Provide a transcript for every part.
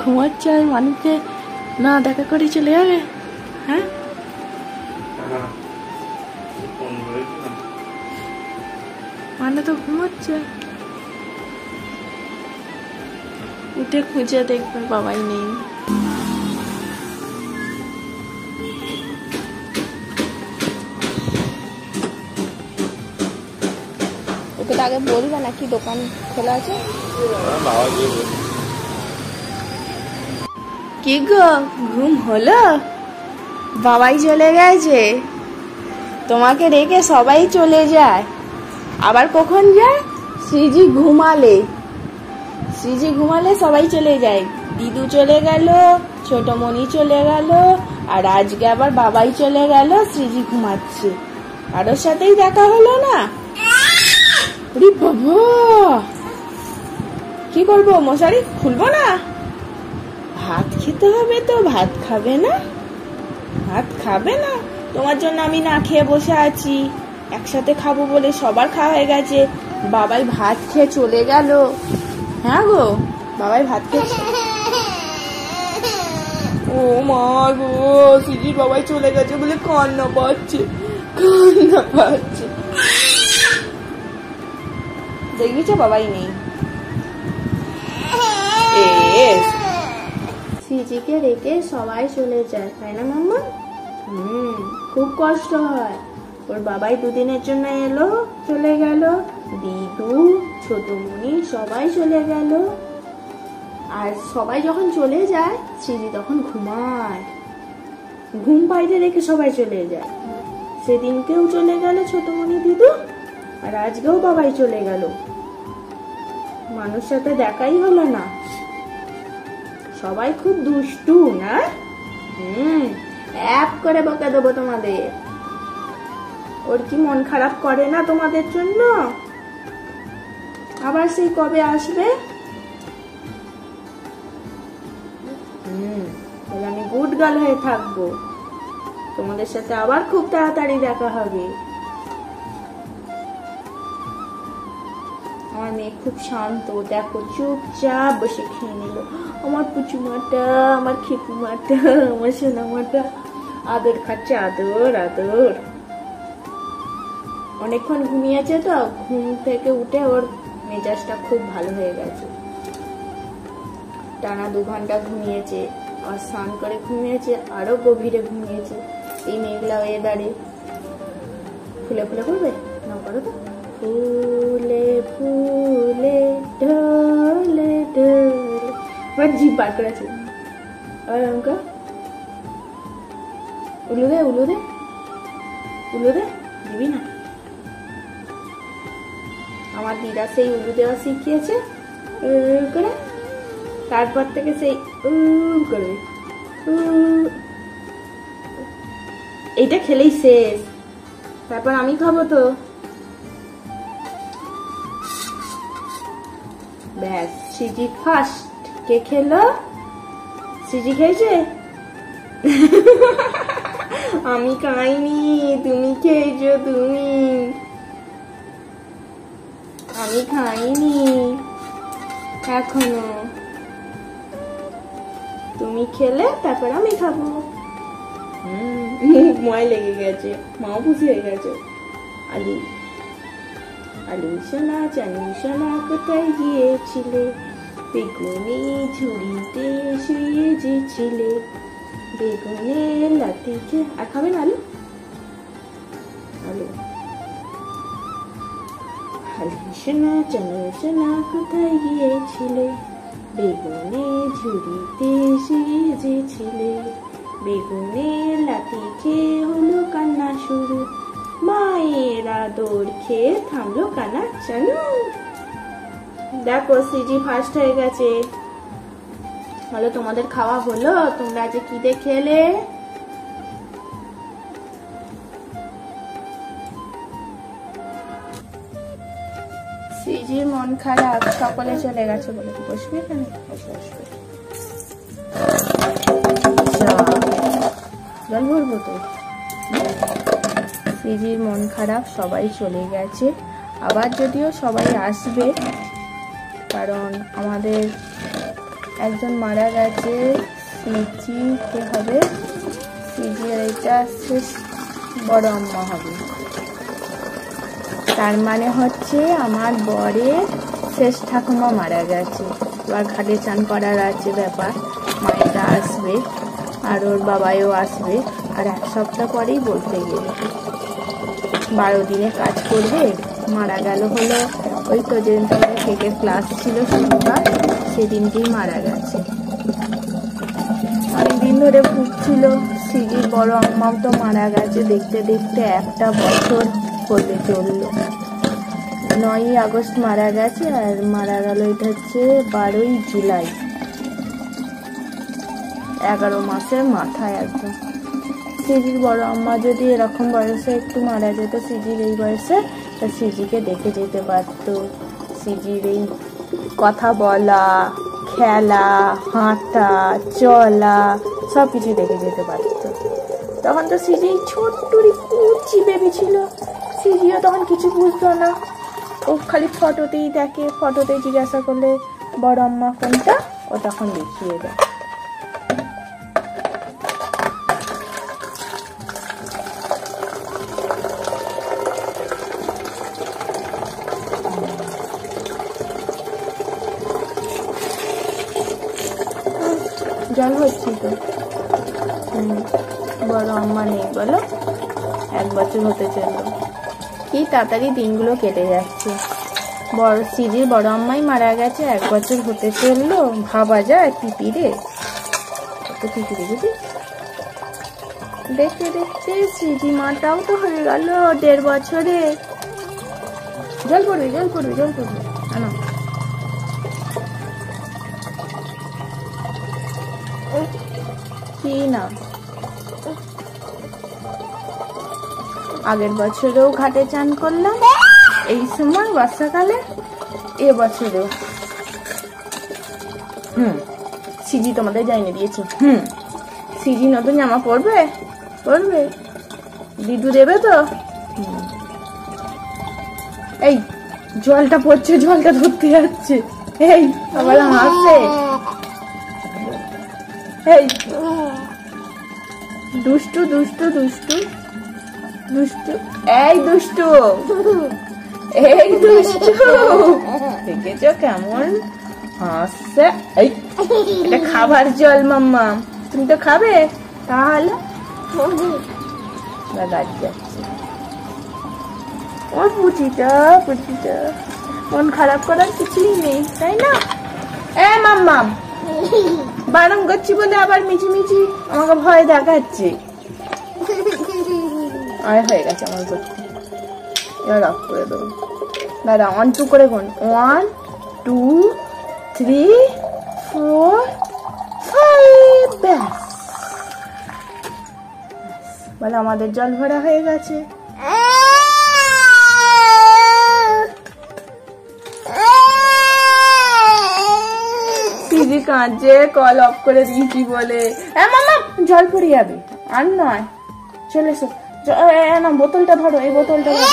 ঘুমাচ্ছে আর মানুষকে না দেখা করে চলে যাবে? হ্যাঁ, মানে তো ঘুমাচ্ছে। উঠে খুঁজে দেখবে বাবাই নেই। ওকে তো আগে বলবে নাকি দোকান খোলা আছে? কি গো, ঘুম হলো? বাবাই চলে গেছে, তোমাকে রেখে সবাই চলে যায়। আবার কখন যায়? শ্রীজি ঘুমালে সবাই চলে যায়। দিদু চলে গেল, ছোট মনি চলে গেল, আর আজকে আবার বাবাই চলে গেল। শ্রীজি ঘুমাচ্ছে, কারোর সাথেই দেখা হলো না। বাবা, কি করবো? মশারি খুলবো না? ভাত খেতে হবে তো। ভাত খাবে না? তোমার জন্য আমি না খেয়ে বসে আছি। একসাথে খাবো বলে সবার খাওয়া হয়ে গেছে। বাবাই ভাত খেয়ে চলে গেল। হ্যাঁ গো, বাবাই ভাত খেয়ে। ও মা গো, সিজির বাবাই চলে গেছে বলে কান্না পাচ্ছে। দেখবি তো বাবাই নেই। সিজিকে রেখে সবাই চলে যায়, তাই না মাম্মা? খুব কষ্ট হয়। ওর বাবাই দুদিনের জন্য এলো, চলে গেল। দিদু, ছোটমণি সবাই চলে গেল। আর সবাই যখন চলে যায়, সিজি তখন ঘুমায়। ঘুম পাইতে রেখে সবাই চলে যায়। সেদিনকেও চলে গেল ছোটমণি, দিদু, আর আজকেও বাবাই চলে গেল। মানুষ সাথে দেখাই হলো না। সবাই খুব দুষ্টু না? এক করে বকে দেবো তোমাদের। ওর কি মন খারাপ করে না তোমাদের জন্য? আবার সেই কবে আসবে? তাহলে আমি গুড গার্ল হয়ে থাকবো। তোমাদের সাথে আবার খুব তাড়াতাড়ি দেখা হবে। আমার মেয়ে খুব শান্ত, দেখো চুপচাপ বসে খেয়ে নিল। আমার পুচুমাটা, আমার খেপুমাটা, আমার সোনামাটা আদর খাচ্ছে, আদর আদর। অনেকক্ষণ ঘুমিয়েছে তো, ঘুম থেকে উঠে ওর মেজাজটা খুব ভালো হয়ে গেছে। টানা 2 ঘন্টা ঘুমিয়েছে, আর স্নান করে ঘুমিয়েছে, আরো গভীরে ঘুমিয়েছে। এই মেঘলা ওয়েদারে ফুলে ফুলে করবে না, করো তো। ফুলে ফুলে ঢলে ঢলে, এবার জিভ বার করেছে। আর অঙ্কা উলু দে, উলু দে, উলু দে, দিবি না? আমার দিদা সেই উলু দেওয়া শিখিয়েছে করে, তারপর থেকে সেই করবে। এইটা খেলেই শেষ, তারপর আমি খাবো তো। ব্যাস, সিজি ফার্স্ট। কে খেলো? সিজি খেয়েছে? আমি খাইনি, তুমি খেয়েছো। তুমি, আমি খাইনি এখনো। তুমি খেলে তারপর আমি খাবো। মুখ ময় লেগে গেছে, মাও খুশি হয়ে গেছে। আলু, আলু সোনা, চালু সোনা, কোথায় গিয়েছিলে? বেগুনি ঝুড়িতে শুয়ে যেছিলে, বেগুনের লাঠিকে। আর খাবেন আলু? আলু, আলু সোনা, চালু সোনা, কোথায় গিয়েছিলে? বেগুনের ঝুড়িতে শুয়ে যেছিলে, বেগুনের লাঠি খেয়ে হলো কান্না শুরু, মায়ের আদর খেয়ে থামলো কান্না চালু। দেখো, সিজি ফার্স্ট হয়ে গেছে। হলো, তোমাদের খাওয়া হলো? তোমরা আজ কি দিয়ে খেলে? সিজির মন খারাপ, সকলে চলে গেছে বলে। বসবে এখানে? বসবে। জল ভরবো তো। সিজির মন খারাপ, সবাই চলে গেছে। আবার যদিও সবাই আসবে, কারণ আমাদের একজন মারা গেছে, সিজি কে হবে, সিজি এটা শেষ বড় আম্মা হবে। তার মানে হচ্ছে আমার বরের শেষ ঠাকুমা মারা গেছে। এবার ঘাটে চান করার আছে ব্যাপার, মায়েরা আসবে আর ওর বাবাইও আসবে, আর এক সপ্তাহ পরেই বলতে গেলে 12 দিনে কাজ করবে। মারা গেল হলো ওই তো যেদিন তোমাদের কেকের ক্লাস ছিল শনিবার, সেদিনকেই মারা গেছে। অনেকদিন ধরে ভুগছিল। সিজির বড় আম্মাও তো মারা গেছে, দেখতে দেখতে 1 বছর হতে চললো। 9ই আগস্ট মারা গেছে, আর মারা গেল এটা হচ্ছে 12ই জুলাই, 11 মাসের মাথায় একদম। সিজির বড় আম্মা যদি এরকম বয়সে একটু মারা যেত সিজির এই বয়সে, তা সিজিকে দেখে যেতে পারতো। সিজির এই কথা বলা, খেলা, হাঁটা, চলা সব কিছু দেখে যেতে পারতো। তখন তো সিজি ছোট্টুরি কুচি বেবি ছিল, সিজিও তখন কিছু বুঝতো না। ও খালি ফটোতেই দেখে, ফটোতেই জিজ্ঞাসা করলে বড় আম্মা কোনটা, ও তখন দেখিয়ে দেয়। জল হচ্ছে তো। বড় আম্মা নেই বলো, 1 বছর হতে চললো। কি তাড়াতাড়ি দিনগুলো কেটে যাচ্ছে। সিজির বড় আম্মাই মারা গেছে, 1 বছর হতে চললো। ভাবা যায় পিপিরে, তো পিপি দেখেছি। দেখতে দেখতে সিজি মাটাও তো হয়ে গেল 1.5 বছরে। জল পড়বে, জল পড়বে, জল পড়বে। আনো কি না, আগের বছরেও ঘাটে চান করলাম এই সময় বর্ষাকালে, এবছরেও। সিজি তোমাদের জানিয়ে দিয়েছি। সিজি নতুন জামা পরবে, পরবে, দিদু দেবে তো। এই জলটা পড়ছে, জলটা ধরতে যাচ্ছে। এই আবার হাসছে। এই দুষ্টু দুষ্টু দুষ্টু দুষ্টু, এই দুষ্টু, এই দুষ্টু, দেখেছো কেমন হাসছে। এই এটা খাবার জল মাম্মা, তুমি তো খাবে, তাহলে গাছ যাচ্ছে। ওর পুচিটা পুচিটা মন খারাপ করার কিছুই নেই, তাই না? মাম্মা বারণ করছি বলে আবার মিছিমিছি আমাকে ভয় দেখাচ্ছে। আর হয়ে গেছে আমার করতে, এবার অফ করে দেবো। দাদা 1 2 করে গুন, 1 2 3 4 5, ব্যাস। বলে আমাদের জল ভরা হয়ে গেছে। সিজি কাঁদছে, কল অফ করে দিয়েছি বলে। মামা জল পড়ে যাবে, আর নয়, চলে এসো। না বোতলটা ধরো, এই বোতলটা ধরো।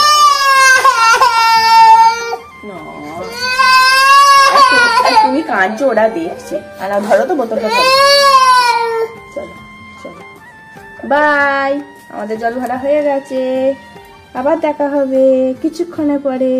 তুমি কাঁদছো, ওরা দেখছে। আর ধরো তো বোতলটা ধরো। চলো চলো, বাই। আমাদের জল ভরা হয়ে গেছে, আবার দেখা হবে কিছুক্ষণে পরে।